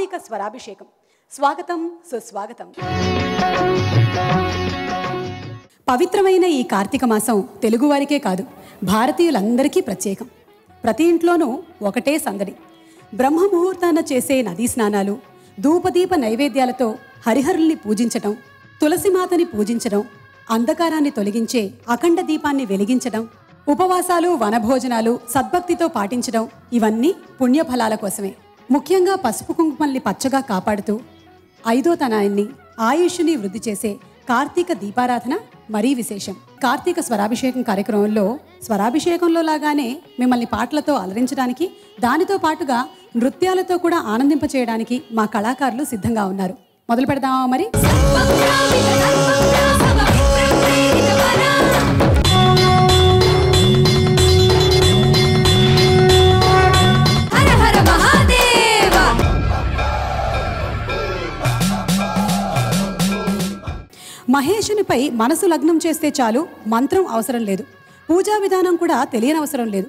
కార్తీక స్వరాభిషేకం. స్వాగతం, సుస్వాగతం. పవిత్రమైన ఈ కార్తీక మాసం తెలుగువారికే కాదు, భారతీయులందరికీ ప్రత్యేకం. ప్రతి ఇంట్లోనూ ఒకటే సందడి. బ్రహ్మముహూర్తాన చేసే నదీ స్నానాలు, ధూపదీప నైవేద్యాలతో హరిహరుల్ని పూజించటం, తులసిమాతని పూజించడం, అంధకారాన్ని తొలగించే అఖండ దీపాన్ని వెలిగించడం, ఉపవాసాలు, వనభోజనాలు సద్భక్తితో పాటించడం, ఇవన్నీ పుణ్యఫలాల కోసమే. ముఖ్యంగా పసుపు కుంకుమల్ని పచ్చగా కాపాడుతూ ఐదోతనాన్ని, ఆయుష్ని వృద్ధి చేసే కార్తీక దీపారాధన మరీ విశేషం. కార్తీక స్వరాభిషేకం కార్యక్రమంలో స్వరాభిషేకంలో లాగానే మిమ్మల్ని పాటలతో అలరించడానికి, దానితో పాటుగా నృత్యాలతో కూడా ఆనందింపచేయడానికి మా కళాకారులు సిద్ధంగా ఉన్నారు. మొదలు పెడదామా మరి? మహేషునిపై మనసు లగ్నం చేస్తే చాలు, మంత్రం అవసరం లేదు, పూజా విధానం కూడా తెలియనవసరం లేదు.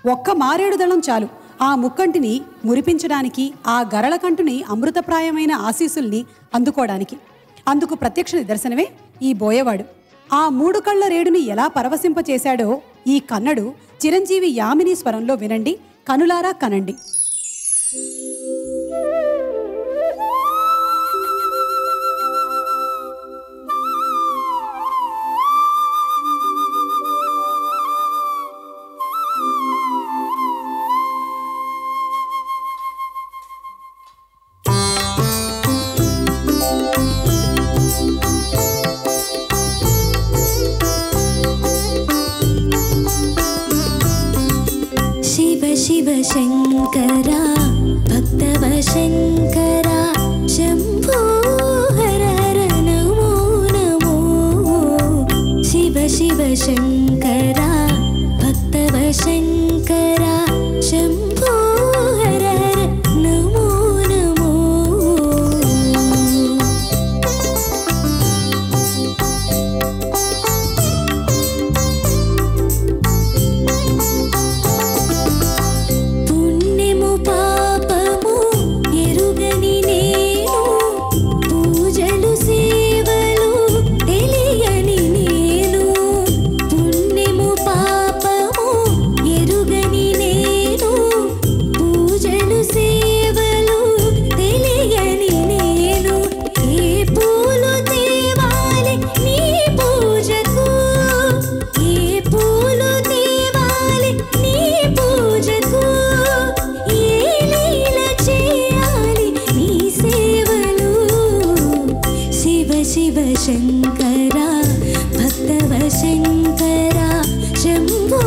ఒక్క మారేడు దళం చాలు ఆ ముక్కంటిని మురిపించడానికి, ఆ గరళకంటుని అమృతప్రాయమైన ఆశీస్సుల్ని అందుకోవడానికి. అందుకు ప్రత్యక్ష నిదర్శనమే ఈ బోయవాడు. ఆ 3 కళ్ళ రేడుని ఎలా పరవశింపచేశాడో ఈ కన్నడు చిరంజీవి యామిని స్వరంలో వినండి, కనులారా కనండి. शिव शंकरा भक्तव शंकरा शंभो हर हर नमो नमो. शिव शिव शंकरा भक्तव शंकरा शंभो हर हर नमो नमो. शंकरा भक्तव शंकरा शंभो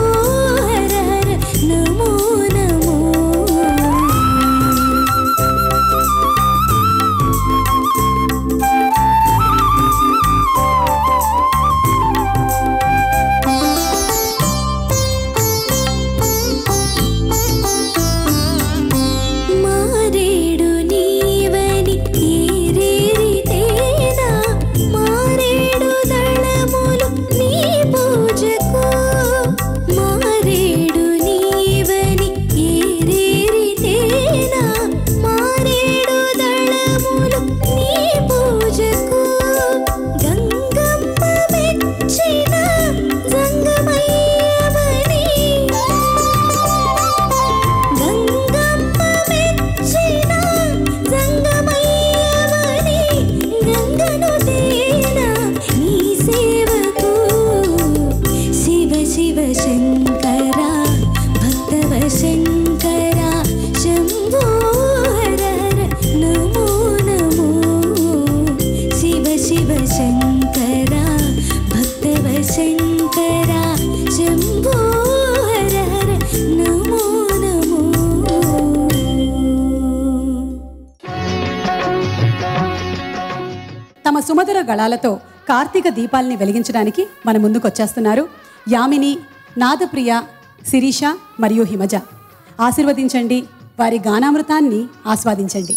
हर हर नमो नमो. मारेडु नीवनि ఏరేరితేనా మారేడు దళములు నీ పూజకు. మారేడు నీవని ఏరేరితేనా మారేడు దళములు నీ పూజకు. గంగమ్మ మెచ్చిన జంగమయ్యవని, గంగమ్మ మెచ్చిన జంగమయ్యవని, గంగను తేనా నీ సేవకు. శివ శివ శంకరా భక్తవ శంకరా శంభో హర హర నమో నమో. శివ శివ శంకరా భక్తవ శంకరా శంభో హర హర నమో నమో. తమ సుమధుర గళాలతో కార్తీక దీపాల్ని వెలిగించడానికి మన ముందుకొచ్చేస్తున్నారు యామిని, నాదప్రియ, శిరీష మరియు హిమజ. ఆశీర్వదించండి, వారి గానామృతాన్ని ఆస్వాదించండి.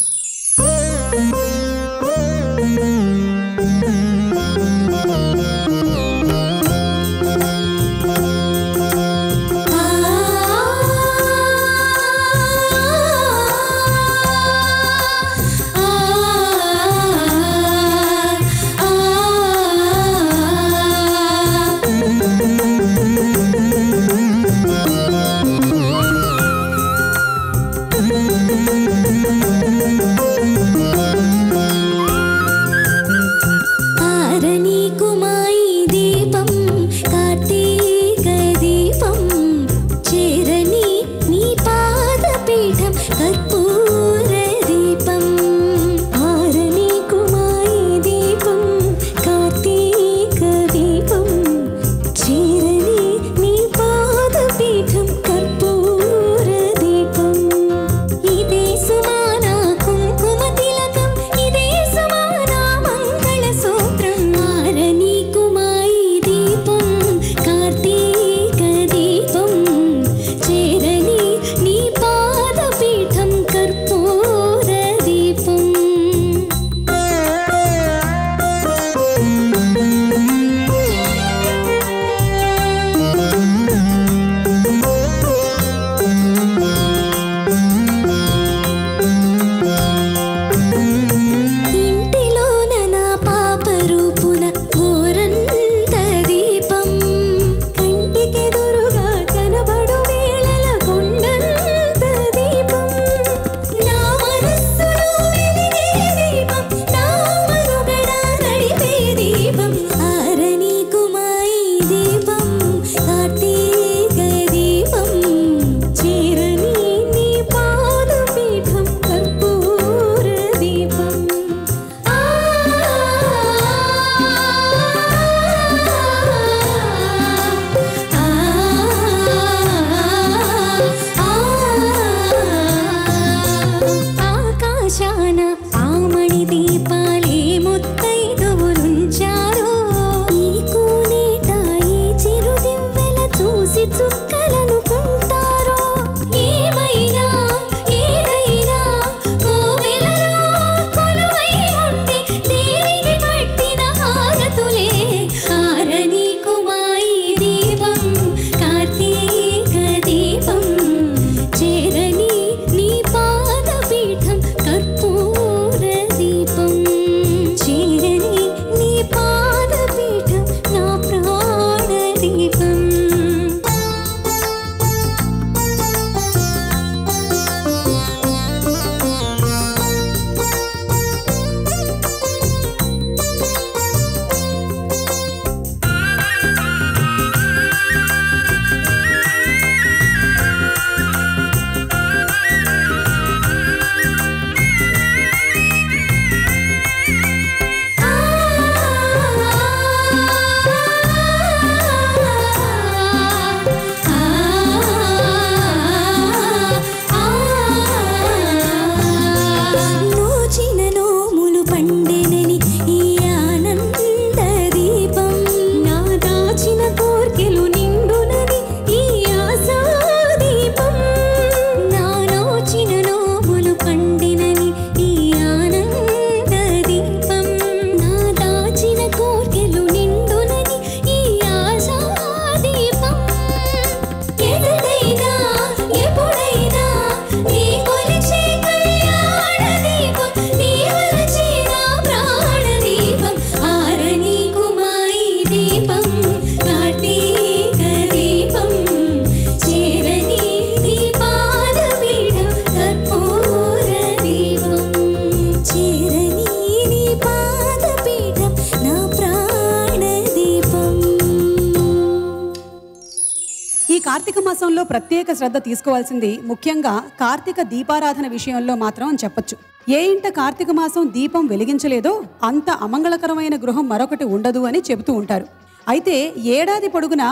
కార్తీక మాసంలో ప్రత్యేక శ్రద్ధ తీసుకోవాల్సింది ముఖ్యంగా కార్తీక దీపారాధన విషయంలో మాత్రం అని చెప్పొచ్చు. ఏ ఇంట కార్తీక మాసం దీపం వెలిగించలేదో అంత అమంగళకరమైన గృహం మరొకటి ఉండదు అని చెబుతూ ఉంటారు. అయితే ఏడాది పొడుగునా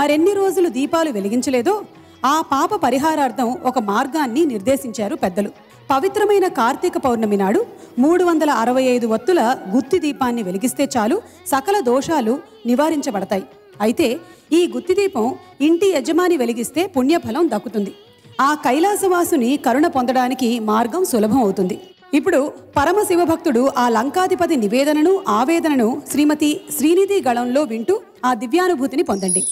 మరెన్ని రోజులు దీపాలు వెలిగించలేదో ఆ పాప పరిహారార్థం ఒక మార్గాన్ని నిర్దేశించారు పెద్దలు. పవిత్రమైన కార్తీక పౌర్ణమి నాడు 365 వత్తుల గుత్తి దీపాన్ని వెలిగిస్తే చాలు సకల దోషాలు నివారించబడతాయి. అయితే ఈ గుత్తి దీపం ఇంటి యజమాని వెలిగిస్తే పుణ్యఫలం దక్కుతుంది. ఆ కైలాసవాసుని కరుణ పొందడానికి మార్గం సులభం అవుతుంది. ఇప్పుడు పరమశివ భక్తుడు ఆ లంకాధిపతి నివేదనను ఆవేదనను శ్రీమతి శ్రీనిధి గళంలో వింటూ ఆ దివ్యానుభూతిని పొందండి.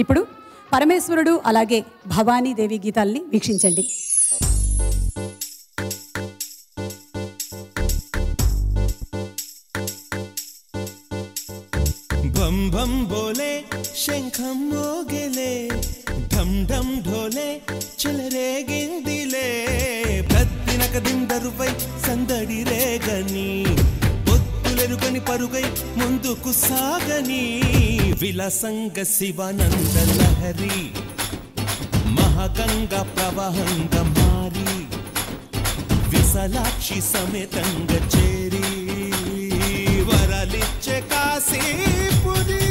ఇప్పుడు పరమేశ్వరుడు అలాగే భవానీదేవి గీతాల్ని వీక్షించండి. కరువై సందడి రేగని పొత్తులెరుగని పరుగై ముందుకు సాగని విలసంగ శివానంద లహరి మహాగంగా ప్రవాహంగా మారి విశాలాక్షి సమేతంగా చేరి వరలిచ్చే కాశీపురి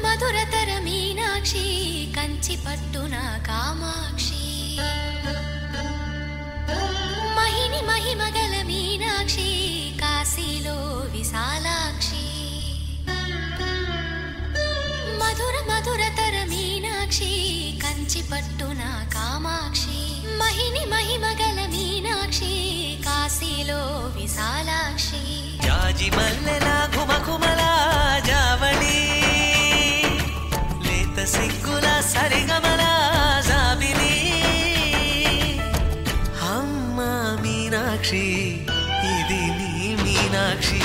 మధురతర మీనాక్షి కంచి పట్టున కామాక్షి మహిని మహిమగల మీనాక్షి కాశీలో విశాలాక్షి మధురతర మీనాక్షి కంచి పట్టున కామాక్షి మహిని మహిమగల మీనాక్షి కాశీలో విశాలాక్షి జాజి మల్లెలా ఘుమఘుమలా జావళి లేత సిగ్గుల సరిగమల జాబిలి అమ్మ మీనాక్షి ఇది నీ మీనాక్షి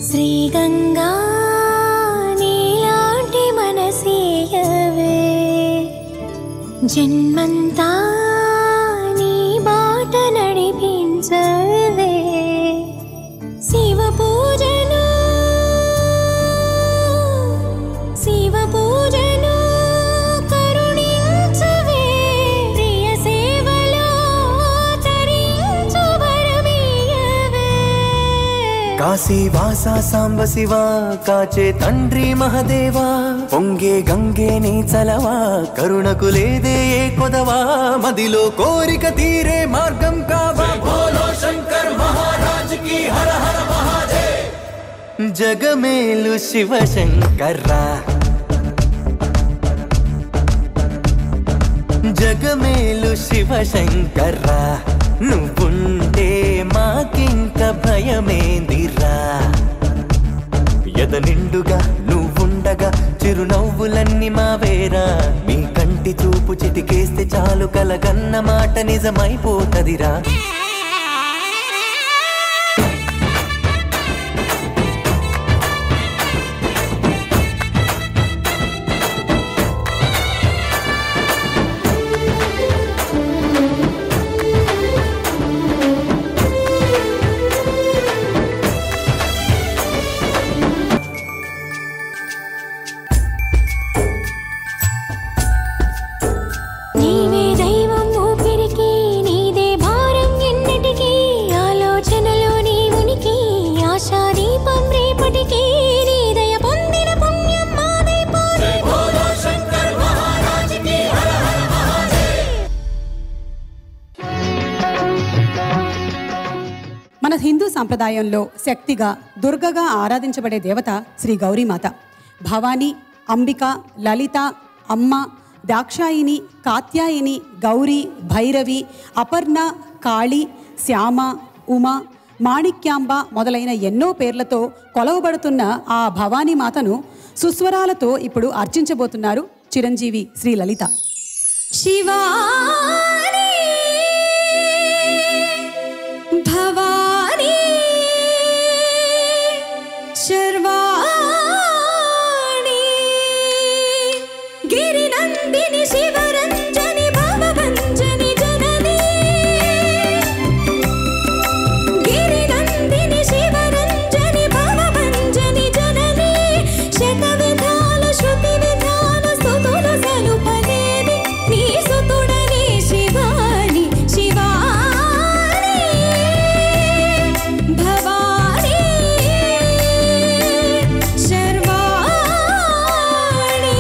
శ్రీగంగా నీలాంటి మనసీయవే జన్మంతా నీ బాట నడిపించవే శివ పూజను కరుణించవే ప్రియ సేవలో తరించు వరమీయవే కాశీ వాసా సాంబ శివ కాచే తండ్రి మహదేవా పొంగే గంగే నీ చలవా కరుణకు లేదే ఏ కొదవా మదిలో కోరిక తీరే మార్గం కావా బోలో శంకర్ మహారాజ్ కి హర హర మహాదేవ్ జగమేలు శివశంకర్రా జగమేలు శివశంకర్రా నువ్వుంటే మాకింక భయమేందిరా ఎద నిండుగా నువ్వుండగా చిరునవ్వులన్నీ మావేరా మీ కంటి చూపు చిటికేస్తే చాలు కలగన్న మాట నిజమైపోతదిరా మన హిందూ సంప్రదాయంలో శక్తిగా దుర్గగా ఆరాధించబడే దేవత శ్రీ గౌరీమాత. భవానీ, అంబిక, లలిత, అమ్మ, దాక్షాయిని, కాత్యాయిని, గౌరీ, భైరవి, అపర్ణ, కాళి, శ్యామ, ఉమ, మాణిక్యాంబ మొదలైన ఎన్నో పేర్లతో కొలవబడుతున్న ఆ భవానీ మాతను సుస్వరాలతో ఇప్పుడు అర్చించబోతున్నారు చిరంజీవి శ్రీ లలిత. శివాని భవాని శర్వాణి గిరినందిని శివరంజని భవభంజని జనని గిరినందిని శివరంజని భవభంజని జనని శతవిధాల శృతి విధాన స్తుతుల సలుపలేని నీ సుతుడని శివాని శివాని భవాని శర్వాణి.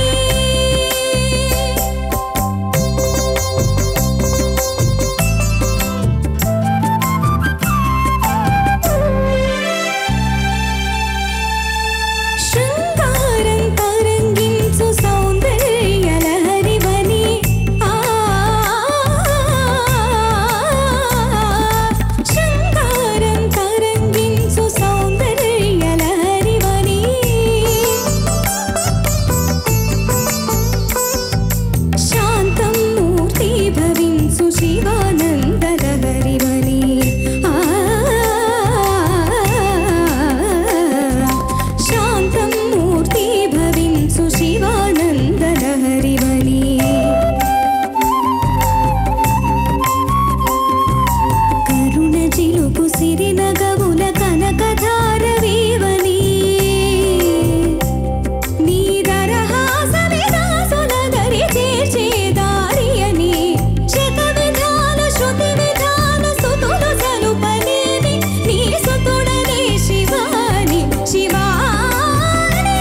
శృంగారం తరంగించు సౌందర్య లహరివని శృంగారం తరంగించు సౌందర్య లహరివని శాంతం మూర్తి భవించు శివానంద లహరివని శాంతం మూర్తి భవించు శివానంద లహరివని కరుణ జిలుపు సిరినగవుల కనకధారవీవని నీ దరహాస విలాసుల దరి చేర్చే దారియని శత విధాన శృతి విధాన స్తుతులు సలుపలేని నీ సుతుడని శివాని శివాని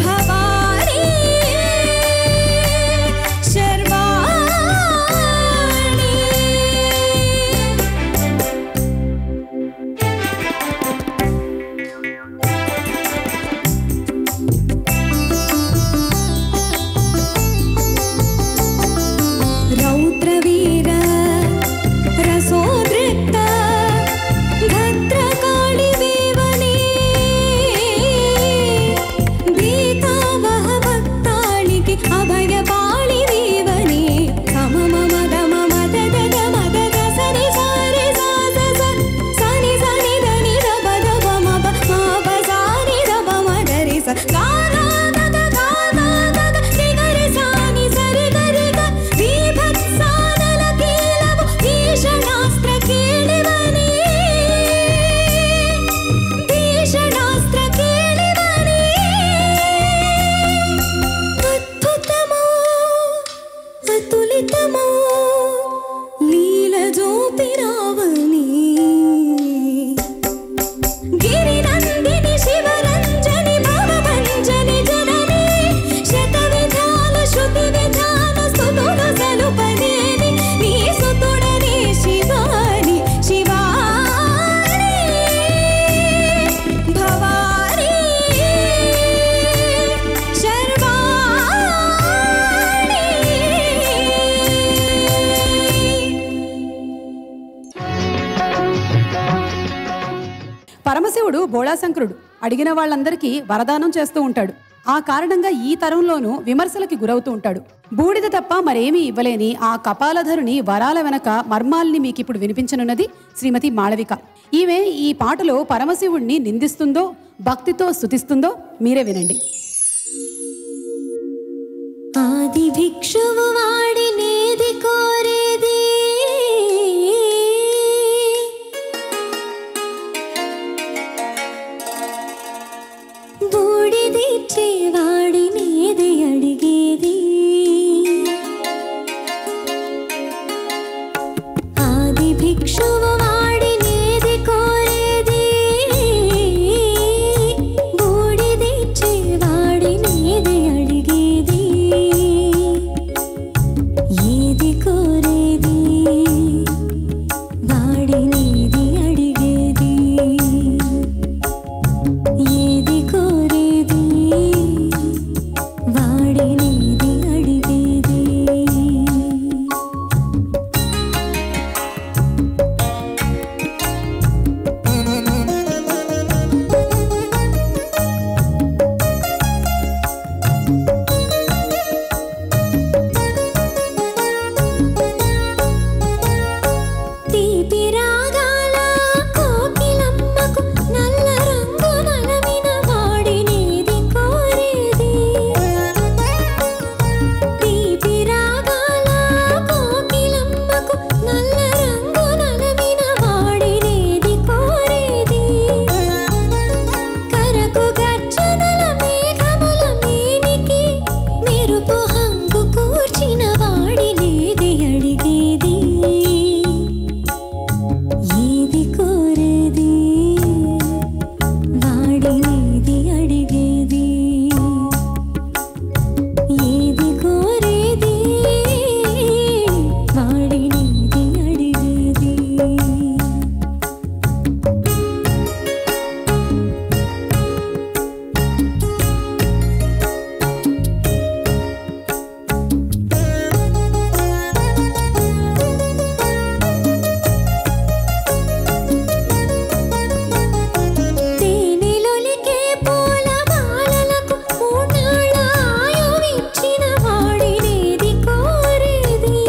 భవాని శర్వాణి. రౌద్రవీర రసోద్రిక్త భద్రకాళి వేవనే భీతావహ భక్తాళికి అభయపాళి వేవనే సమమ మద మమ దద మద సని సారి సాస సని సని దని రబ దబ మబ మబ సాని రబ మదరి స గారా దద గాదా దద నిగరి సాని సరి గరి గ విభత్సానల కీలము భీషణాస్త్ర కేళివని భీషణాస్త్ర కేళివని అద్భుతమో అతులితమో లీల జోపిరావని గిరినందిని శివరంజని భవభంజని జనని శత విధాల శృతి విధాన స్తుతుల సలుపలేని నీ సుతుడని శివాని శివాని పరమశివుడు బోళాశంకరుడు. అడిగిన వాళ్ళందరికీ వరదానం చేస్తూ ఉంటాడు. ఆ కారణంగా ఈ తరంలోనూ విమర్శలకి గురవుతూ ఉంటాడు. బూడిద తప్ప మరేమీ ఇవ్వలేని ఆ కపాలధరుని వరాల వెనక మర్మాల్ని మీకిప్పుడు వినిపించనున్నది శ్రీమతి మాళవిక. ఈమె ఈ పాటలో పరమశివుణ్ణి నిందిస్తుందో భక్తితో స్తుతిస్తుందో మీరే వినండి. ఆది భిక్షువు వాడినేది కోరేది, బూడిదిచ్చే వాడినేది అడిగేది. ఆది భిక్షువు వాడినేది కోరేది, బూడిదిచ్చే వాడినేది అడిగేది. ఏది కోరేది వాడినేది అడిగేది, ఏది కోరేది వాడినేది అడిగేది. తీపి రాగాల కోకిలమ్మకు నల్ల రంగు నలమిన వాడినేది కోరేది. తీపి రాగాల కోకిలమ్మకు నల్ల రంగు నలమిన వాడినేది కోరేది. కరకు గర్జనల మేఘముల మేనికి మెరుపు హంగు కూర్చిన వాడినేది అడిగేది. ఏది కోరేది వాడినేది అడిగేది, ఏది కోరేది వాడినేది అడిగేది. తేనెలొలికే పూల బాలలకు మూనాళ్ళ ఆయువిచ్చిన వాడినేది కోరేది.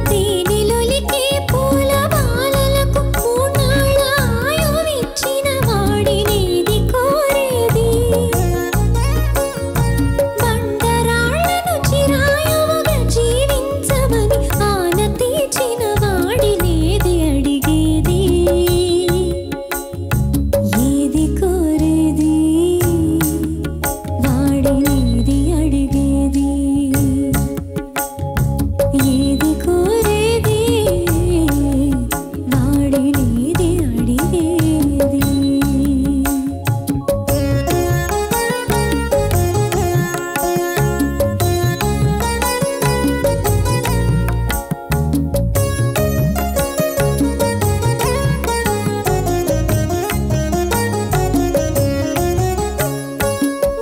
తేనెలొలికే పూల బాలలకు మూనాళ్ళ ఆయువిచ్చిన వాడినేది కోరేది. బండరాళ్ళను చిరాయువుగా జీవించమని ఆనతీచిన వాడినేది అడిగేది. ఏది కోరేది వాడినేది అడిగేది, ఏది కోరేది వాడినేది అడిగేది.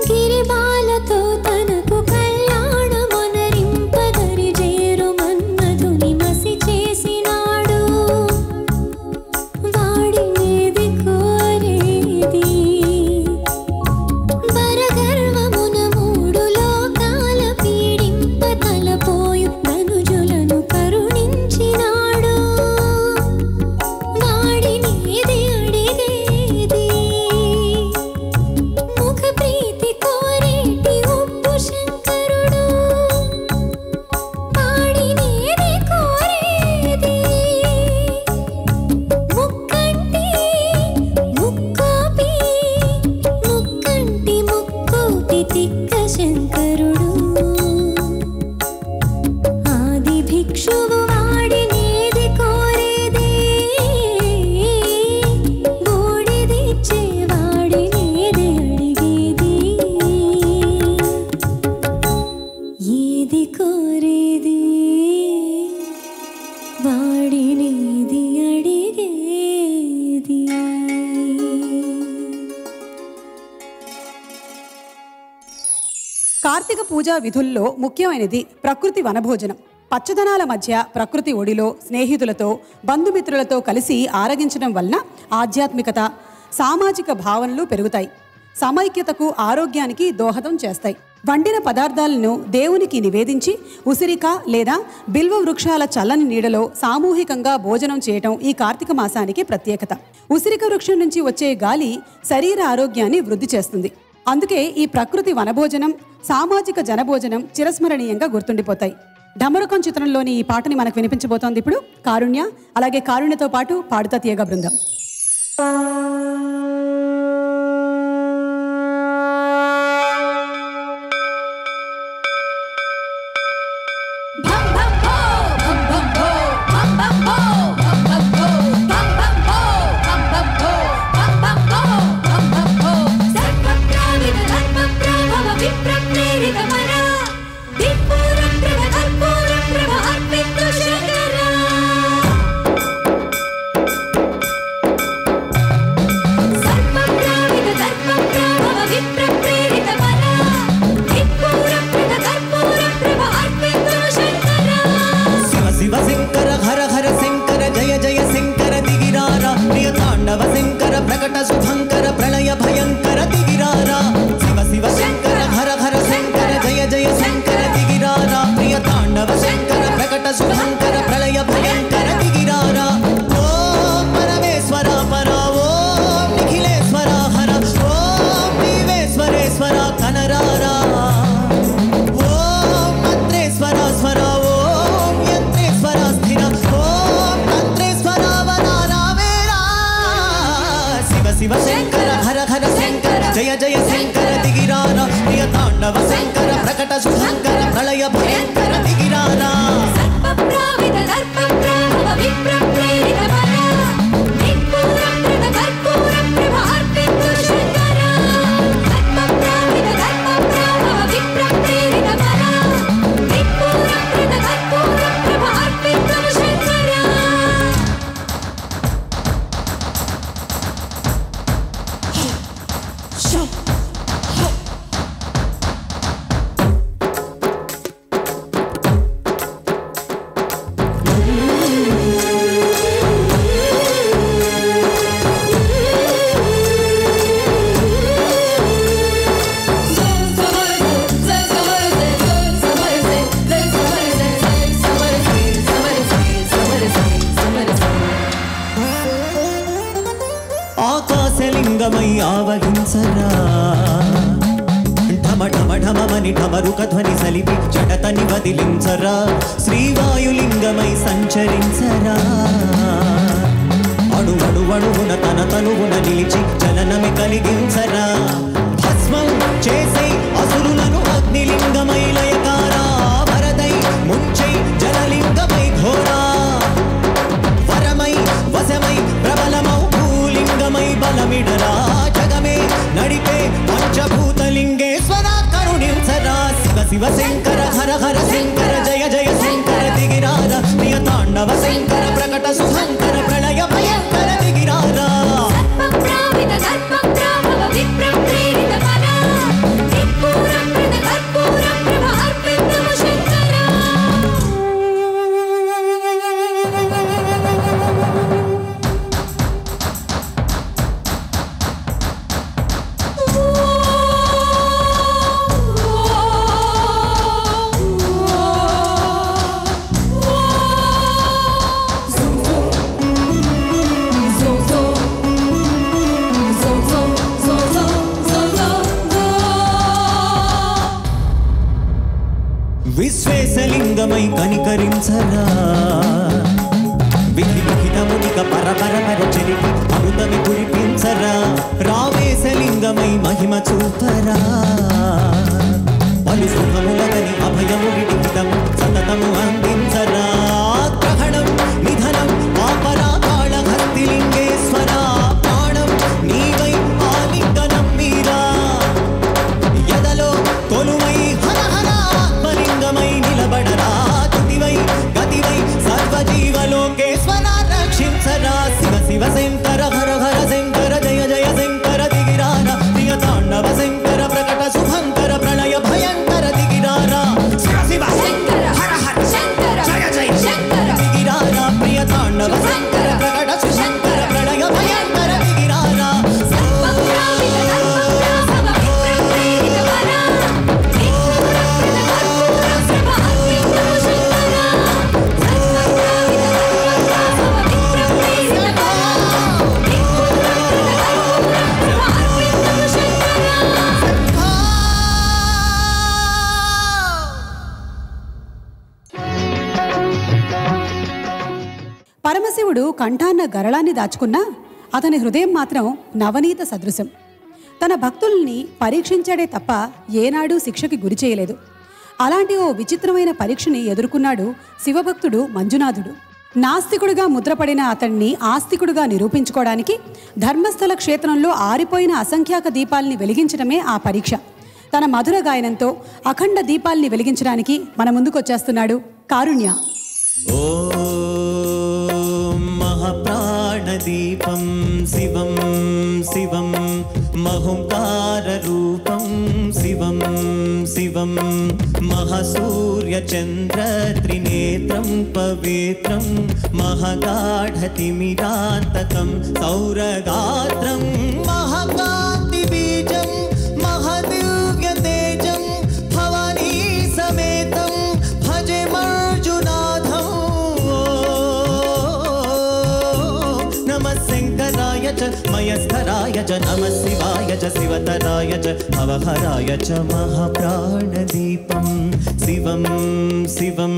గిరిబాలతో తనకు కళ్యాణమొనరింపదరి జేరు మన్మధుని మసి చేసినాడు. వాడినేది కోరేది. వరగర్వమున మూడు లోకాల పీడింప తలపోయు ధనుజులను కరుణించినాడు. వాడినేది అడిగేది. ముఖ ప్రీతి కోరేటి ఉప్పు శంకరుడు వాడినేది కోరేది. ముక్కంటి ముక్కోపి ముక్కంటి ముక్కోపి తిక్క శంకరుడు. ఆది భిక్షువు వాడినేది కోరేది, బూడిదిచ్చే వాడినేది అడిగేది. ఏది కోరేది వాడినేది అడిగేది. కార్తీక పూజా విధుల్లో ముఖ్యమైనది ప్రకృతి వనభోజనం. పచ్చదనాల మధ్య ప్రకృతి ఒడిలో స్నేహితులతో బంధుమిత్రులతో కలిసి ఆరగించడం వలన ఆధ్యాత్మికత, సామాజిక భావనలు పెరుగుతాయి. సమైక్యతకు, ఆరోగ్యానికి దోహదం చేస్తాయి. వండిన పదార్థాలను దేవునికి నివేదించి ఉసిరిక లేదా బిల్వ వృక్షాల చల్లని నీడలో సామూహికంగా భోజనం చేయటం ఈ కార్తీక మాసానికి ప్రత్యేకత. ఉసిరిక వృక్షం నుంచి వచ్చే గాలి శరీర ఆరోగ్యాన్ని వృద్ధి చేస్తుంది. అందుకే ఈ ప్రకృతి వనభోజనం, సామాజిక జనభోజనం చిరస్మరణీయంగా గుర్తుండిపోతాయి. ఢమరుకం చిత్రంలోని ఈ పాటని మనకు వినిపించబోతోంది ఇప్పుడు కారుణ్య. అలాగే కారుణ్యతో పాటు పాడుతా తీయగా బృందం. ఆకాశలింగమై ఆవహింసరా ఢమ ఢమ ఢమమని ఢమరుక ధ్వని సలిపి జడతని వదిలించరా శ్రీవాయులింగమై సంచరించరా అణువణువున తన తనువున నిలిచి చలనమి కలిగించరా భస్మం చేసే అసురులను అగ్నిలింగమై లయకారా వరదై ముంచై జలలింగమై ఘోరా వరమై వశమై ప్రబలమౌ భూలింగమై బలమిడరా జగమే నడిపే పంచభూతలింగేశ్వర కరుణించరా శివ శివ శంకర హర హర శంకర జయ జయ శంకర దిగిరార ప్రియ తాండవ శంకర ప్రకట సుశంకర ప్రళయ భయంకర దిగిరారా విశ్వేశలింగమై కనికరించరా విధి విహితమునిక పరపరపర చెరిపి అమృతమి కురిపించరా రామేశలింగమై మహిమ చూపరా పలు సుఖములగని అభయము విడిహితము సతతము అందించరా గ్రహణం నిధనం పాపరాకాళ హస్తిలింగేశ్వర ప్రాణం నీవై ఆలింగనం మీరా ఎదలో కొలువై హర హర ఆత్మలింగమై నిలబడరా తుతివై గతివై సర్వజీవలోకేశ్వర రక్షించరా శివ శివ శంకర హర హర శంకర జయ జయ శంకర దిగిరార ప్రియ తాండవ శంకర ప్రకట మహాదేవుడు కంఠాన్న గరళాన్ని దాచుకున్నా అతని హృదయం మాత్రం నవనీత సదృశం. తన భక్తుల్ని పరీక్షించాడే తప్ప ఏనాడూ శిక్షకి గురి చేయలేదు. అలాంటి ఓ విచిత్రమైన పరీక్షని ఎదుర్కొన్నాడు శివభక్తుడు మంజునాథుడు. నాస్తికుడిగా ముద్రపడిన అతన్ని ఆస్తికుడిగా నిరూపించుకోవడానికి ధర్మస్థల క్షేత్రంలో ఆరిపోయిన అసంఖ్యాక దీపాల్ని వెలిగించడమే ఆ పరీక్ష. తన మధుర గాయనంతో అఖండ దీపాల్ని వెలిగించడానికి మన ముందుకు వచ్చేస్తున్నాడు కారుణ్య. ఓం మహాప్రాణదీపం శివం శివం మహోంకార రూపం శివం శివం మహాసూర్యచంద్ర త్రినేత్రం పవిత్రం మహాగాఢతిమిరాంతకం సౌరగాత్రం మహాకాంతిబీజం మహాదివ్య తేజం భవానీ సమేతం భజే మర్జునాథం. నమః శంకరాయ చ మయస్కరాయ చ నమః శివాయ చ శివతరాయ చ భవహరాయ చ మహాప్రాణదీపం శివం శివం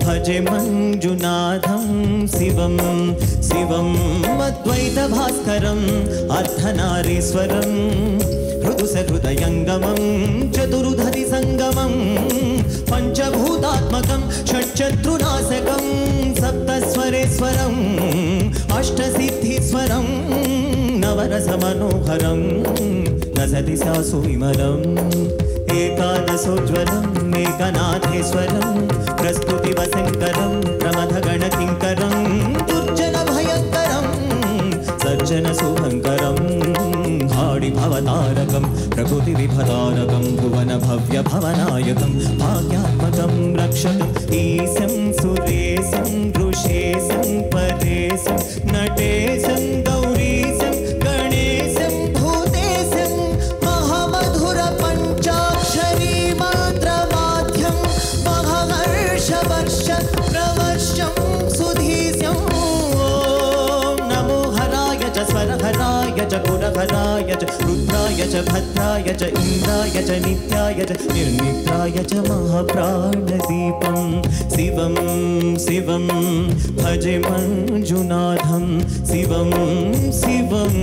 భజే మంజునాథం శివం శివం అద్వైత భాస్కరం అర్ధనారీశ్వరం హృదయంగమం చతురుధరి సంగమం పంచభూతాత్మకం షట్చత్రునాశకం సప్తస్వరేశ్వరం అష్టసిద్ధీశ్వరం నవరసమనోహరం దశదిశాసు విమలం ఏకాదశోజ్వలం ఏకనాథేశ్వరం ప్రస్తుతి వశంకరం ప్రమథగణకింకరం దుర్జన భయంకరం సజ్జన శుభంకరం హాడి భవతారకం ప్రకృతి విభతారకం భువన భవ్య భవనాయకం భాగ్యాత్మకం రక్షకం ఈశం సురేశం ఋషేశం పరేశం నటేశం గౌరీశం గణేశం భూతేశం మహామధుర పంచాక్షరీ మంత్రమాధ్యం మహర్షవర్ష ప్రవర్షం సుధీశం. ఓం నమో హరాయ చ స్వరహరాయ చ పురహరాయ చ రుద్రాయ చ భద్రాయ చ ఇంద్రాయ చ నిత్యాయ చ నిర్నిద్రాయ చ మహాప్రాణదీపం శివం శివం భజే మంజునాథం శివం శివం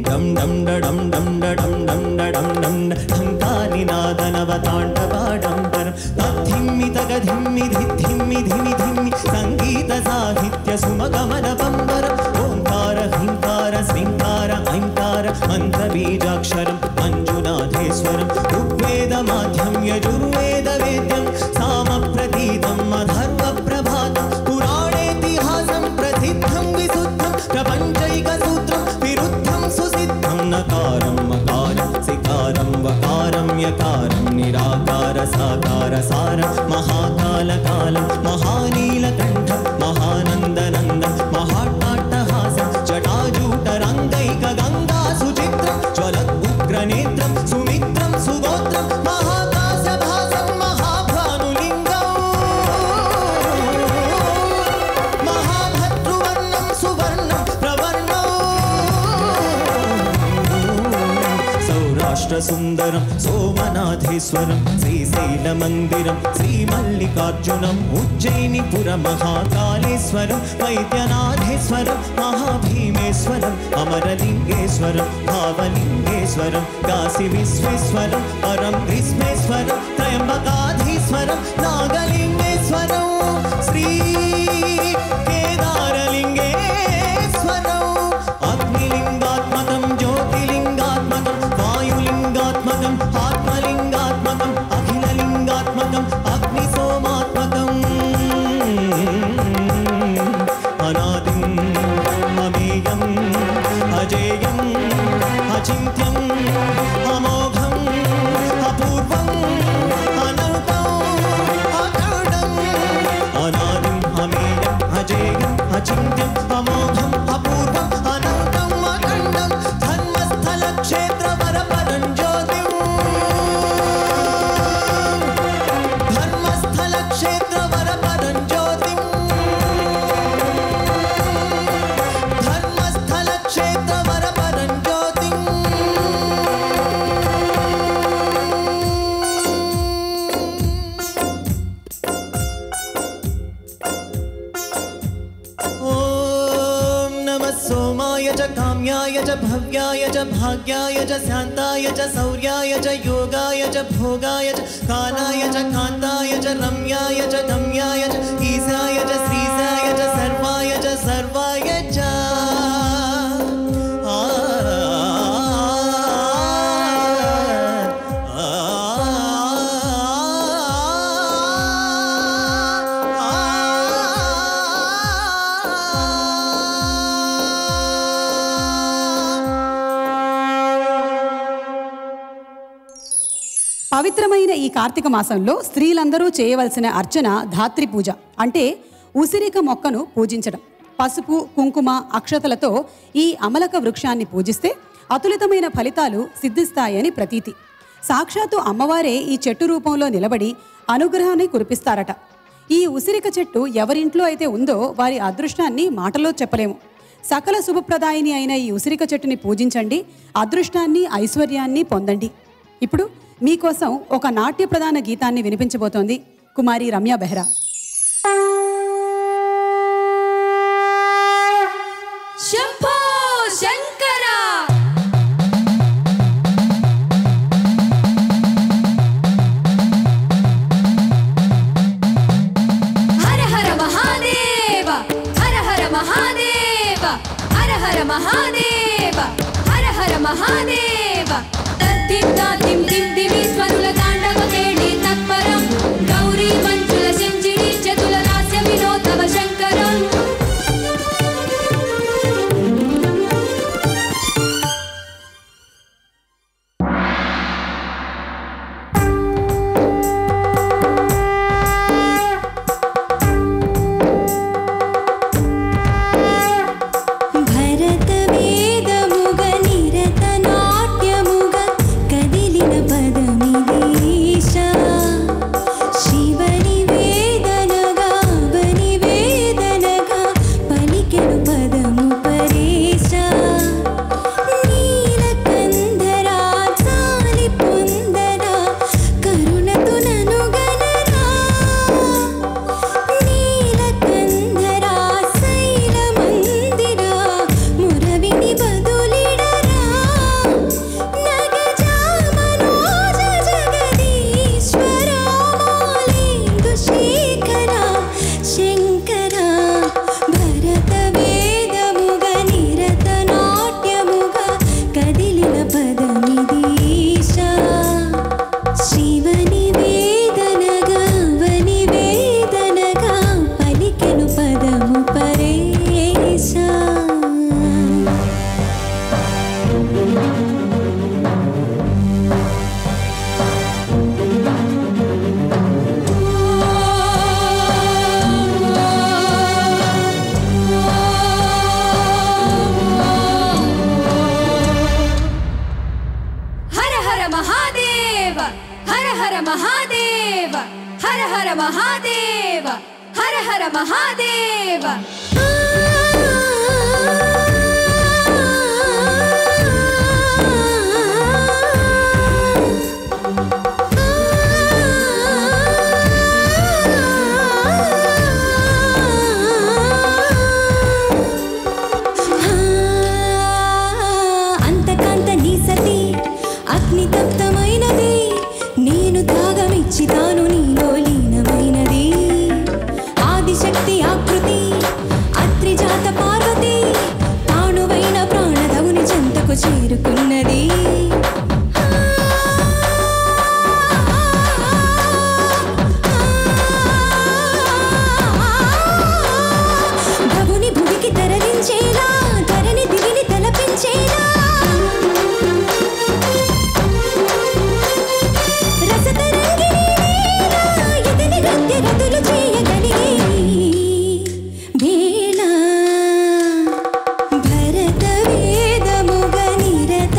డం డం డడం డం డడం డం డడం డం ఢంకాని నాదనవతాండవాడంబరం తద్ధిమ్మి తగధిమ్మి ధిమ్మి ధిమి ధిమ్మి సంగీత సాహిత్య సుమగమన పంబరం ఓంకార హ్రీంకార శ్రీంకార ఐంకార మంత్రబీజాక్షరం మంజునాథేశ్వరం ఋగ్వేద మాధ్యం యజుర్వేద వేద్యం సామప్రతీతం అధర్వ ప్రభాతం పురాణేతిహాసం ప్రసిద్ధం విశుద్ధం ప్రపంచైక సూత్రం విరుద్ధం సుసిద్ధం నకారం మకారం సికారం వకారం యకారం నిరాకార సాకార సారం మహాకాలకాలం మహానీలకంఠం మహానందనందం మహాట్టాట్టహాసం జటాజూటరంగైక గంగా సుచిత్రం జ్వలద్ఉగ్రనేత్రం సుమిత్రం సుగోత్రం మహాకాశభాసం మహాభానులింగం మహాభద్రువర్ణం సువర్ణం ప్రవర్ణం సౌరాష్ట్ర సుందరం సోమనాథేశ్వరం శ్రీశైలమందిరం శ్రీమల్లికార్జునం ఉజ్జయినిపుర మహాకాళేశ్వరం వైద్యనాథేశ్వరం మహాభీమేశ్వరం అమరలింగేశ్వరం భావలింగేశ్వరం కాశీ విశ్వేశ్వరం పరం గ్రీష్మేశ్వరం త్రయంబకాధీశ్వరం నాగలింగేశ్వరం శ్రీ కేదారలింగేశ్వరం అగ్నిలింగాత్మకం జ్యోతిలింగాత్మకం వాయులింగాత్మకం ఆత్మలింగాత్మకం అఖిలలింగాత్మకం అగ్నిసోమాత్మకం అనాదిం అమేయం అజేయం అచింత్యం అమోఘం అపూర్వం भव्याय च भाग्याय च शान्ताय च शौर्याय च योगाय च भोगाय च कालाय च कान्ताय च रम्याय च गम्याय च ईशाय च श्रीशाय च सर्वाय च सर्वाय च పవిత్రమైన ఈ కార్తీక మాసంలో స్త్రీలందరూ చేయవలసిన అర్చన ధాత్రి పూజ అంటే ఉసిరిక మొక్కను పూజించడం. పసుపు కుంకుమ అక్షతలతో ఈ అమలక వృక్షాన్ని పూజిస్తే అతులితమైన ఫలితాలు సిద్ధిస్తాయని ప్రతీతి. సాక్షాత్తు అమ్మవారే ఈ చెట్టు రూపంలో నిలబడి అనుగ్రహాన్ని కురిపిస్తారట. ఈ ఉసిరిక చెట్టు ఎవరింట్లో అయితే ఉందో వారి అదృష్టాన్ని మాటలో చెప్పలేము. సకల శుభప్రదాయిని అయిన ఈ ఉసిరిక చెట్టుని పూజించండి, అదృష్టాన్ని ఐశ్వర్యాన్ని పొందండి. ఇప్పుడు మీకోసం ఒక నాట్య ప్రధాన గీతాన్ని వినిపించబోతోంది కుమారి రమ్య బెహ్రా. శంభో శంకర హర హర మహాదేవ హర హర మహాదేవ హర హర మహాదేవ హర హర మహాదేవ తద్దిత్తా దిం దిం దివి స్వరుల తాండవ కేళి తత్పరం గౌరీ మంచుల సింజిడి చతుల రాస్య వినోదవ శంకరం భరత వేదముగ నిరత నాట్యముగ కదిలిన పదమిదేశ శివని వేదనగా బని వేదనగా పలికెను పదము పరేశ నీలకంధరా చాలి పొందరా కరుణతో నను గనరా నీలకంధరా శైల మందిరా మురవిని బదులిడరా నగజా మనోజ జగదీశ్వరా మాలిందు శేఖరా శంకరా భరత వేదముగ నిరత నాట్యముగ కదిలిన పదమిదేశ శివని వేదనగా వని వేదనగా పలికెను పదము పరేశ హర హర మహాదేవ హర హర మహాదేవ హర హర మహాదేవ హర హర మహాదేవ అంతకాంత నీ సతి అగ్ని తప్తమైనది నేను త్యాగమిచ్చి తాను నీలో లీనమైనది ఆదిశక్తి ఆకృతి అత్రిజాత పార్వతి తానువైన ప్రాణదవుని చెంతకు చేరుకున్నది భవుని భువికి తరలించేలా ధరణి దివిని తలపించేలా రసతరంగిణి లీలా ఇతని నృత్య గతులు చేయగలిగే వేళ భరత వేదముగ నిరత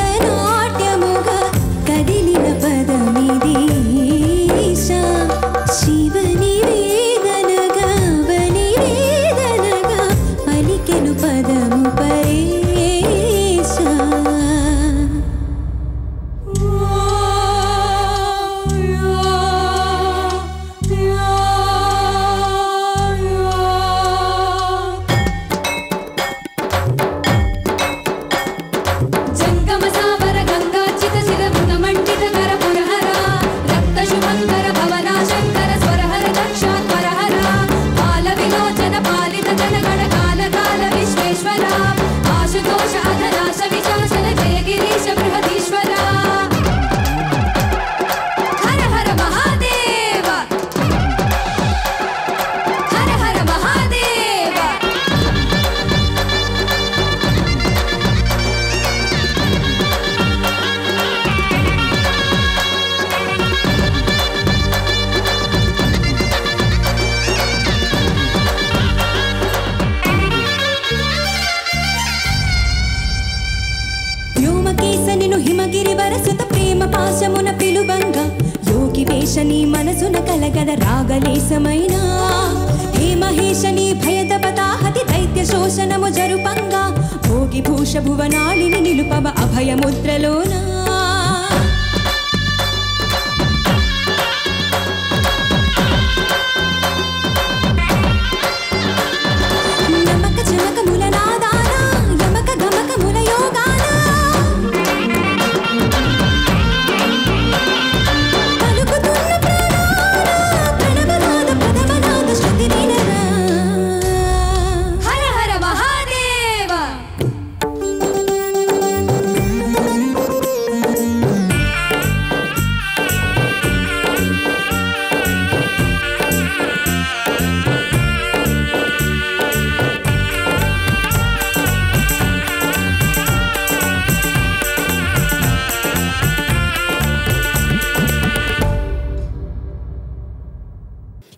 ఈసనిను హిమగిరి వరసుత ప్రేమ పాశమున పిలువంగా యోగి వేషని మనసున కలగల రాగలేశమైన హే మహేశని భయదపతాహతి దైత్య శోషణము జరుపంగా భోగి భూష భువనాళిని నిలుపవ అభయముద్రలోనా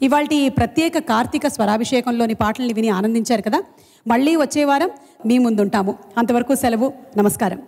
ఇవాల్టి ఈ ప్రత్యేక కార్తీక స్వరాభిషేకంలోని పాటల్ని విని ఆనందించారు కదా. మళ్ళీ వచ్చే వారం మీ ముందుంటాము. అంతవరకు సెలవు. నమస్కారం.